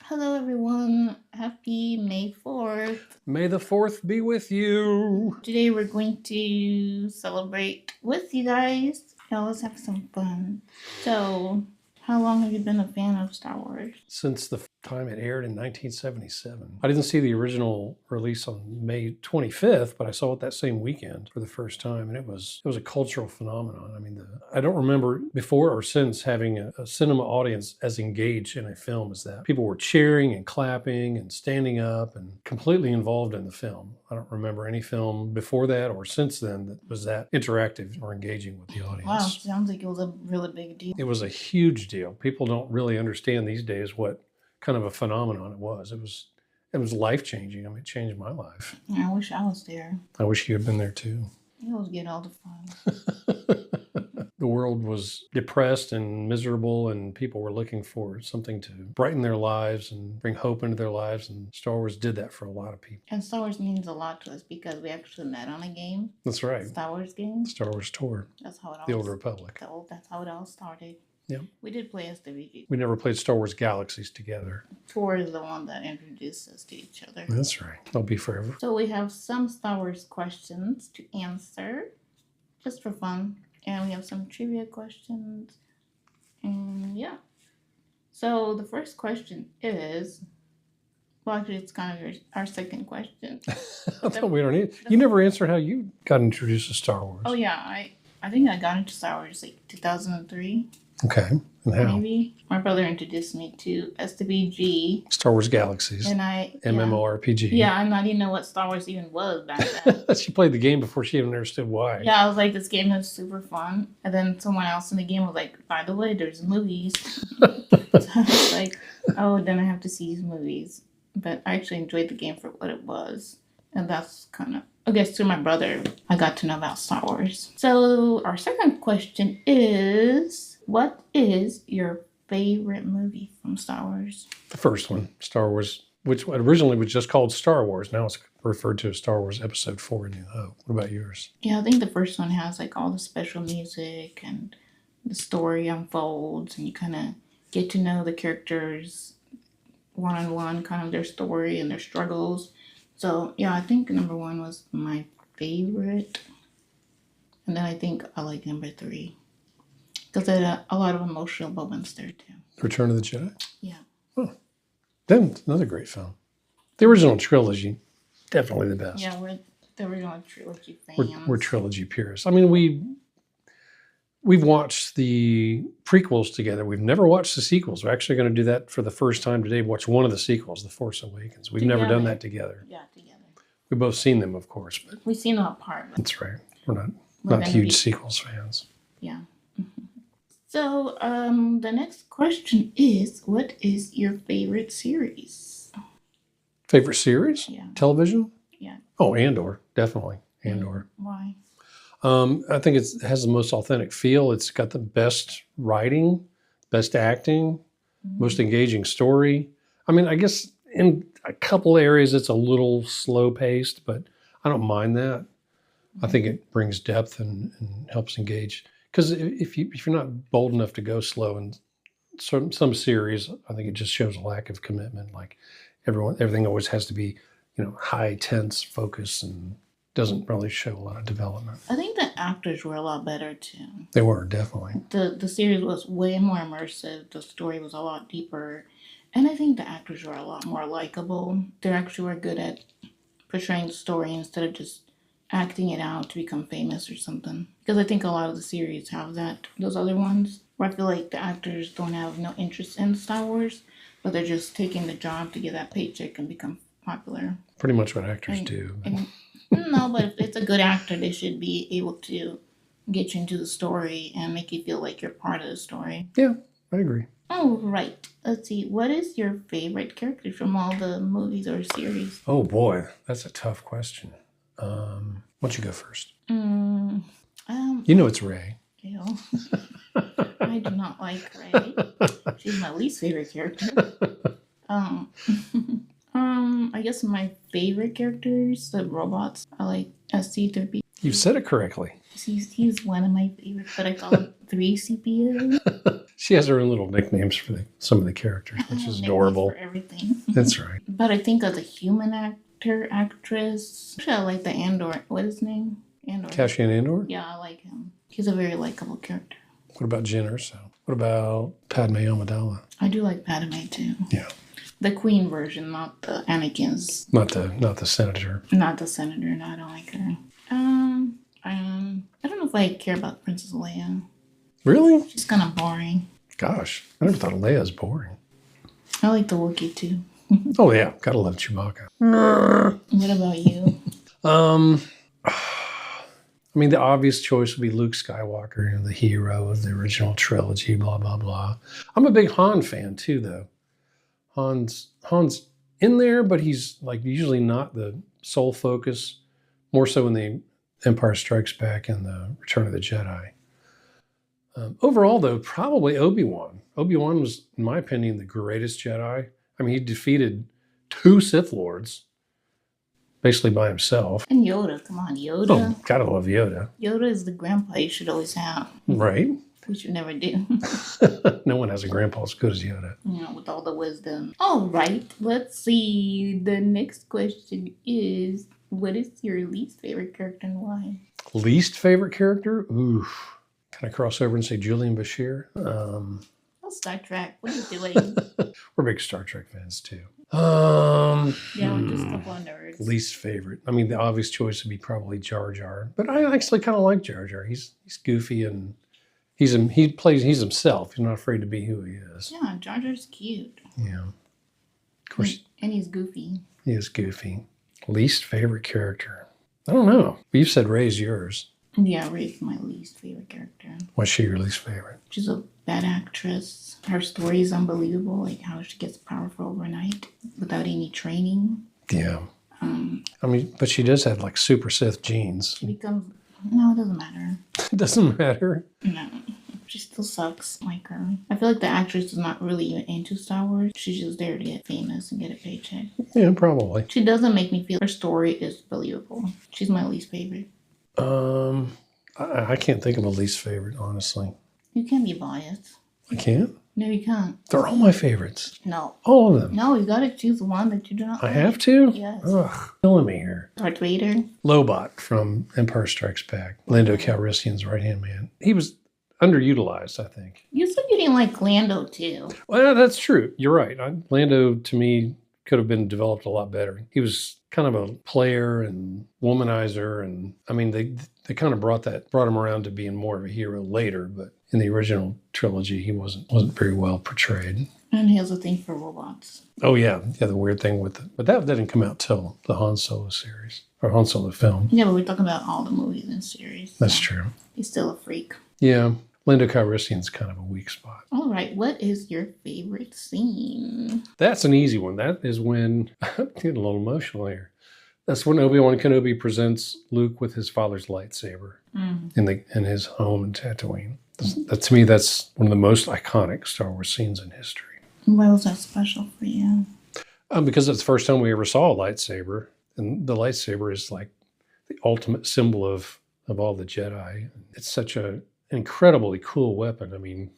Hello, everyone. Happy May 4th. May the 4th be with you. Today, we're going to celebrate with you guys. Yeah, let's have some fun. So, how long have you been a fan of Star Wars? Since the time it aired in 1977. I didn't see the original release on May 25th, but I saw it that same weekend for the first time, and it was a cultural phenomenon. I mean, I don't remember before or since having a cinema audience as engaged in a film as that. People were cheering and clapping and standing up and completely involved in the film. I don't remember any film before that or since then that was that interactive or engaging with the audience. Wow, sounds like it was a really big deal. It was a huge deal. People don't really understand these days what kind of a phenomenon it was. It was life-changing. I mean, it changed my life. I wish I was there. I wish you had been there too. It was getting all the fun. The world was depressed and miserable, and people were looking for something to brighten their lives and bring hope into their lives, and Star Wars did that for a lot of people. And Star Wars means a lot to us because we actually met on a game. That's right. Star Wars game. Star Wars Tour. That's how it all The Old Republic. That's how it all started. Yeah. We did play SWG. We never played Star Wars Galaxies together. Tour is the one that introduced us to each other. That's right. They'll be forever. So we have some Star Wars questions to answer, just for fun. And we have some trivia questions. And yeah. So the first question is, well, actually, it's kind of our second question. I thought we don't need. You never answered how you got introduced to Star Wars. Oh yeah, I think I got into Star Wars like 2003. Okay, and how? Maybe my brother introduced me to SWG. Star Wars Galaxies. And I MMORPG. Yeah, and I didn't know what Star Wars even was back then. She played the game before she even understood why. Yeah, I was like, this game is super fun. And then someone else in the game was like, by the way, there's movies. So I was like, oh, then I have to see these movies. But I actually enjoyed the game for what it was. And that's kind of, I guess, through my brother, I got to know about Star Wars. So our second question is, what is your favorite movie from Star Wars? The first one, Star Wars, which originally was just called Star Wars. Now it's referred to as Star Wars Episode 4 A New Hope. What about yours? Yeah, I think the first one has like all the special music and the story unfolds and you kind of get to know the characters one-on-one, kind of their story and their struggles. So yeah, I think number 1 was my favorite. And then I think I like number 3. Because there are a lot of emotional moments there too. Return of the Jedi? Yeah. Oh, then another great film. The original trilogy, definitely the best. Yeah, we're the original trilogy fans. We're trilogy purists. I mean, we've watched the prequels together. We've never watched the sequels. We're actually going to do that for the first time today. Watch one of the sequels, The Force Awakens. We've never done that together. Yeah, together. We've both seen them, of course, but We've seen them apart. that's right. We're not huge sequels fans. Yeah. So, the next question is, what is your favorite series? Favorite series? Yeah. Television? Yeah. Oh, Andor, definitely. Andor. Why? I think it has the most authentic feel. It's got the best writing, best acting, most engaging story. I mean, I guess in a couple areas it's a little slow paced, but I don't mind that. I think it brings depth and helps engage. Because if you're not bold enough to go slow in some series, I think it just shows a lack of commitment. Like everything always has to be, high, tense, focus, and doesn't really show a lot of development. I think the actors were a lot better too. They were, definitely. The series was way more immersive. The story was a lot deeper. And I think the actors were a lot more likable. They actually were good at portraying the story instead of just acting it out to become famous or something. Because I think a lot of the series have that. Those other ones where I feel like the actors don't have no interest in Star Wars, but they're just taking the job to get that paycheck and become popular. Pretty much what actors do. No, but if it's a good actor, they should be able to get you into the story and make you feel like you're part of the story. Yeah, I agree. Oh, right. Let's see. What is your favorite character from all the movies or series? Oh, boy. That's a tough question. Why don't you go first? It's Rey. Ew. I do not like Rey. She's my least favorite character. I guess my favorite characters, the robots. I like SC3P. You said it correctly. He's one of my favorites, but I call him 3CPU. She has her own little nicknames for some of the characters, which is adorable. For everything. That's right. But I think as a human actress, actually, I like the Andor. What is his name? Andor. Cassian Andor? Yeah, I like him. He's a very likable character. What about Jyn Erso? What about Padme Amidala? I do like Padme too. Yeah. The Queen version, not the Anakin's. Not the senator. Not the senator. No, I don't like her. I don't know if I care about Princess Leia. Really? She's kind of boring. Gosh, I never thought Leia's boring. I like the Wookiee too. Oh yeah, gotta love Chewbacca. What about you? I mean, the obvious choice would be Luke Skywalker, the hero of the original trilogy, blah, blah, blah. I'm a big Han fan too, though. Han's in there, but he's like usually not the sole focus, more so in the Empire Strikes Back and the Return of the Jedi. Overall, though, probably Obi-Wan. Obi-Wan was, in my opinion, the greatest Jedi. I mean, he defeated 2 Sith Lords, basically by himself. And Yoda, come on, Yoda. Oh, gotta love Yoda. Yoda is the grandpa you should always have. Right? Which you never do. No one has a grandpa as good as Yoda. You know, with all the wisdom. All right, let's see. The next question is, what is your least favorite character and why? Least favorite character? Oof. Can I cross over and say Julian Bashir? Oh, Star Trek. What are you doing? We're big Star Trek fans too. Yeah, we're just a couple of nerds. Least favorite. I mean, the obvious choice would be probably Jar Jar, but I actually kind of like Jar Jar. He's goofy and he's himself. He's not afraid to be who he is. Yeah, Jar Jar's cute. Yeah. Of course, And he's goofy. he is goofy. Least favorite character. I don't know. You said Rey's yours. Yeah, Rey's my least favorite character. What's she your least favorite? She's a bad actress. Her story is unbelievable, like how she gets powerful overnight without any training. Yeah. I mean, but she does have like super Sith genes. She becomes... No, it doesn't matter. It doesn't matter. No. She still sucks like her. I feel like the actress is not really even into Star Wars. She's just there to get famous and get a paycheck. Yeah, probably. She doesn't make me feel her story is believable. She's my least favorite. I can't think of a least favorite, honestly. You can't be biased. I can't. No, you can't. They're all my favorites. No. All of them. No, you gotta choose one that you do not I like. have to? Yes. Ugh, killing me here. Darth Vader. Lobot from Empire Strikes Back. Lando Calrissian's right-hand man. He was underutilized, I think. You said you didn't like Lando too. Well, that's true. You're right. Lando, to me, could have been developed a lot better. He was kind of a player and womanizer, and I mean, they kind of brought him around to being more of a hero later. But in the original trilogy, he wasn't very well portrayed. And he has a thing for robots. Oh yeah, the weird thing with it, but that didn't come out till the Han Solo series or Han Solo film. Yeah, but we're talking about all the movies and series. So That's true. He's still a freak. Yeah, Lando Calrissian's kind of a weak spot. All right, what is your favorite scene? That's an easy one. That is when I'm getting a little emotional here. That's when Obi-Wan Kenobi presents Luke with his father's lightsaber in his home in Tatooine. That, to me, that's one of the most iconic Star Wars scenes in history. Why was that special for you? Because it's the first time we ever saw a lightsaber, and the lightsaber is like the ultimate symbol of all the Jedi. It's such an incredibly cool weapon. I mean,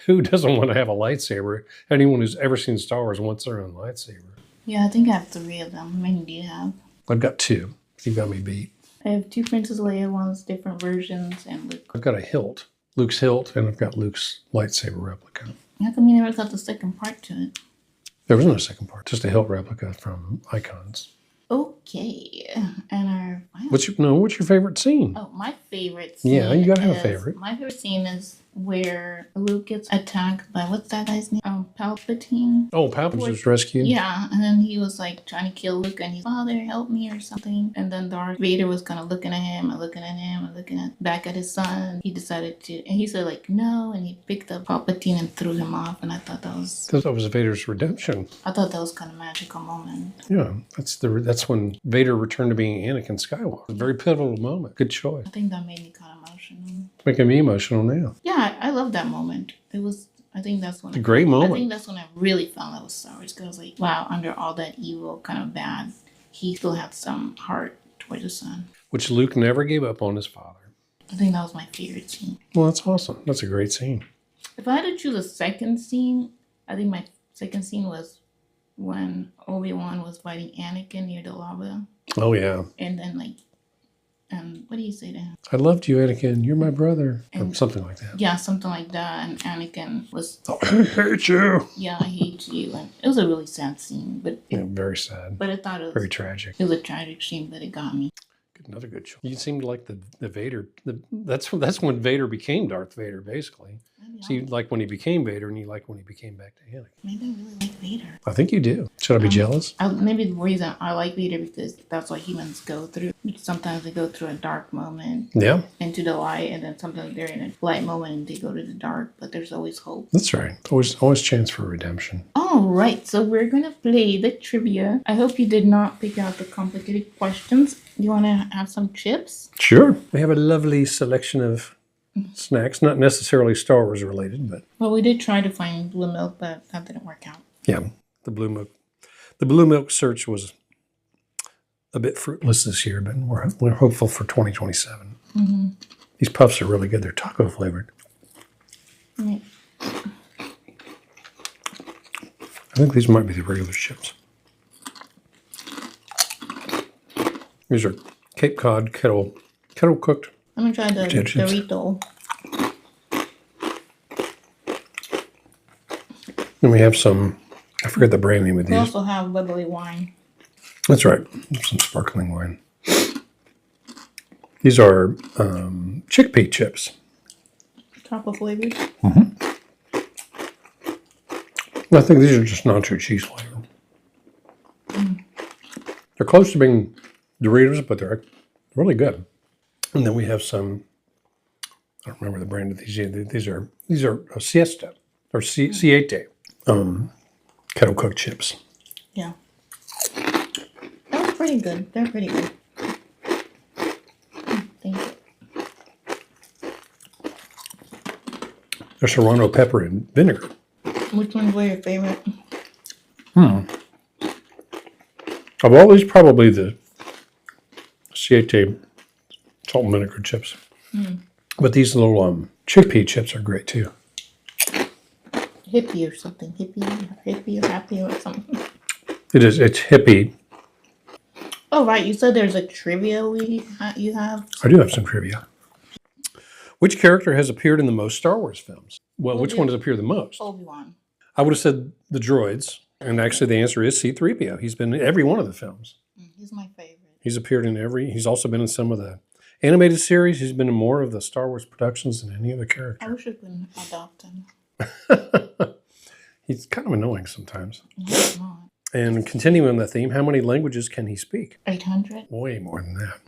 who doesn't want to have a lightsaber? Anyone who's ever seen Star Wars wants their own lightsaber. Yeah, I think I have 3 of them. How many do you have? I've got 2. You got me beat. I have 2 Princess Leia ones, different versions, and Luke. I've got a hilt, Luke's hilt, and I've got Luke's lightsaber replica. How come you never got the second part to it? There was no second part, just a hilt replica from Icons. Okay, and our final... What's your favorite scene? Oh, my favorite scene. Yeah, you gotta have a favorite. My favorite scene is where Luke gets attacked by, what's that guy's name? Palpatine. Oh, Palpatine was rescued? Yeah, and then he was like trying to kill Luke and he's, Father, help me or something. And then Darth Vader was kind of looking at him and looking at him and looking back at his son. He decided to, and he said like, no, and he picked up Palpatine and threw him off. And I thought that was Vader's redemption. I thought that was kind of a magical moment. Yeah, that's when Vader returned to being Anakin Skywalker. A very pivotal moment. Good choice. I think that made me kind of emotional. Making me emotional now. Yeah, I love that moment. It was, I think that's when A great moment. I think that's when I really fell in love with Star Wars because I was like, wow, under all that evil, kind of bad, he still had some heart towards his son. which Luke never gave up on his father. I think that was my favorite scene. Well, that's awesome. That's a great scene. If I had to choose a second scene, I think my second scene was when Obi-Wan was fighting Anakin near the lava. Oh, yeah. And then, like, what do you say to him? I loved you, Anakin. You're my brother. Or And- something like that. Yeah, something like that. And Anakin was, Oh, I hate you. yeah, I hate you. And it was a really sad scene, Yeah, very sad. but I thought it Very was, tragic. it was a tragic scene, but it got me. Another good choice. You seemed like the Vader. That's when Vader became Darth Vader, basically. So you like when he became Vader, and you like when he became back to Anakin. Maybe I really like Vader. I think you do. Should I be jealous? Maybe the reason I like Vader because that's what humans go through. Sometimes they go through a dark moment Yeah, into the light, and then sometimes they're in a light moment and they go to the dark. But there's always hope. that's right. Always chance for redemption. All right, so we're gonna play the trivia. I hope you did not pick out the complicated questions. You want to have some chips? Sure. We have a lovely selection of snacks, not necessarily Star Wars related, but Well, we did try to find blue milk, but that didn't work out. yeah, the blue milk. The blue milk search was a bit fruitless this year, but we're hopeful for 2027. These puffs are really good. They're taco flavored. Right. I think these might be the regular chips. These are Cape Cod kettle cooked. I'm gonna try the Potato chips. Dorito. And we have some, I forget the brand name of We these. also have bubbly wine. That's right, some sparkling wine. These are chickpea chips. Chocolate flavored. I think these are just nacho cheese flavor. They're close to being Doritos, but they're really good. And then we have some, I don't remember the brand of these. These are a Siesta or Siete kettle cooked chips. Yeah. That was pretty good. They're pretty good. Thank you. They're serrano pepper and vinegar. Which ones were your favorite? Of all these, probably the Siete salt and vinegar chips. But these little chickpea chips are great too. Hippie or something. Hippie or happy or something. It's hippie. Oh, right. You said there's a trivia you have. I do have some trivia. Which character has appeared in the most Star Wars films? Well, which one has appeared the most? Obi-Wan. I would have said the droids. And actually the answer is C-3PO. He's been in every one of the films. He's my favorite. He's appeared in he's also been in some of the animated series. He's been in more of the Star Wars productions than any other I character. wish I could adopt him. He's kind of annoying sometimes. No, he's not. And continuing the theme, how many languages can he speak? 800? Way more than that.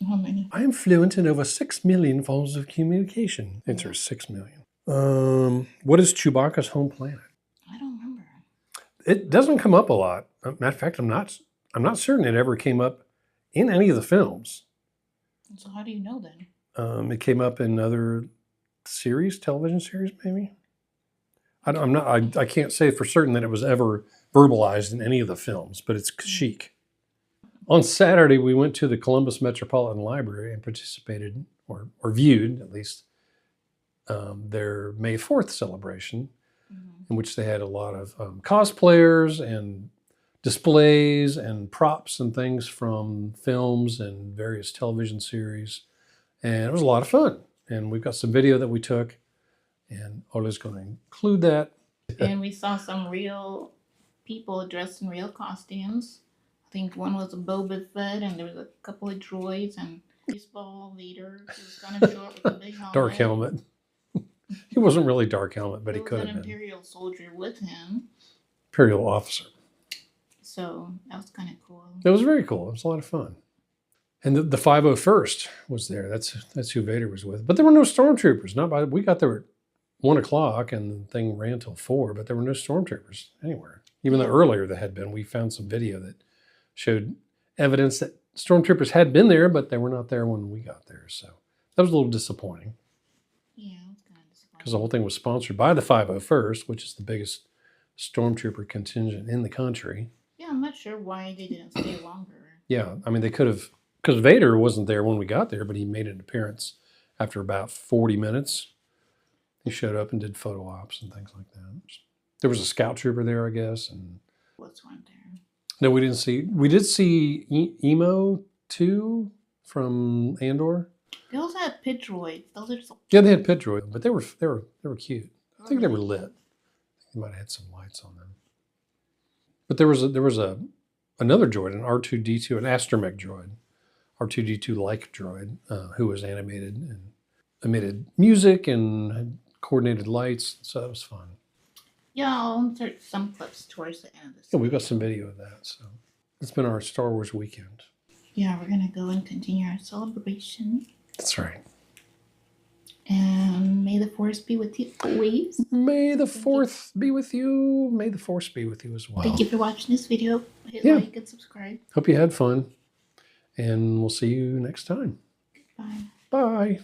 How many? I am fluent in over 6 million forms of communication. Answer is 6 million. What is Chewbacca's home planet? I don't remember. It doesn't come up a lot. Matter of fact, I'm not certain it ever came up in any of the films. So how do you know then? It came up in other television series, maybe. I can't say for certain that it was ever verbalized in any of the films, but it's Kashyyyk. On Saturday, we went to the Columbus Metropolitan Library and participated, or viewed at least, their May 4th celebration, in which they had a lot of cosplayers and displays and props and things from films and various television series. And it was a lot of fun. And we've got some video that we took, and Ola's going to include that. And we saw some real people dressed in real costumes. I think one was a Boba Fett, and there was a couple of droids, and baseball Vader. He was kind of short with a big helmet. Dark helmet. He wasn't really Dark helmet, but he There could was have an been. Imperial soldier with him. Imperial officer. So that was kind of cool. It was very cool. It was a lot of fun. And the 501st was there. That's who Vader was with. But there were no stormtroopers. We got there at 1 o'clock, and the thing ran till 4. But there were no stormtroopers anywhere. Even though earlier there had been, we found some video that showed evidence that stormtroopers had been there, but they were not there when we got there. So that was a little disappointing Yeah, it was kind of disappointing. because the whole thing was sponsored by the 501st, which is the biggest stormtrooper contingent in the country. Yeah, I'm not sure why they didn't stay longer. Yeah, I mean, they could have because Vader wasn't there when we got there, but he made an appearance after about 40 minutes. He showed up and did photo ops and things like that. There was a scout trooper there, I guess. And What's one there? no, we didn't see. We did see Emo 2 from Andor. They also had pit droids. Those are just Yeah, they had pit droid, but they were cute. I think they were lit. They might have had some lights on them. But there was another droid, an R2D2, an astromech droid, R2D2 like droid, who was animated and emitted music and had coordinated lights. So that was fun. Yeah, I'll insert some clips towards the end of this. Yeah, we've got some video of that. So it's been our Star Wars weekend. Yeah, we're gonna go and continue our celebration. That's right. And may the force be with you always. May the 4th be with you. May the Force be with you as well. Thank you for watching this video. Hit Yeah. like and subscribe. Hope you had fun. And we'll see you next time. Bye. Bye.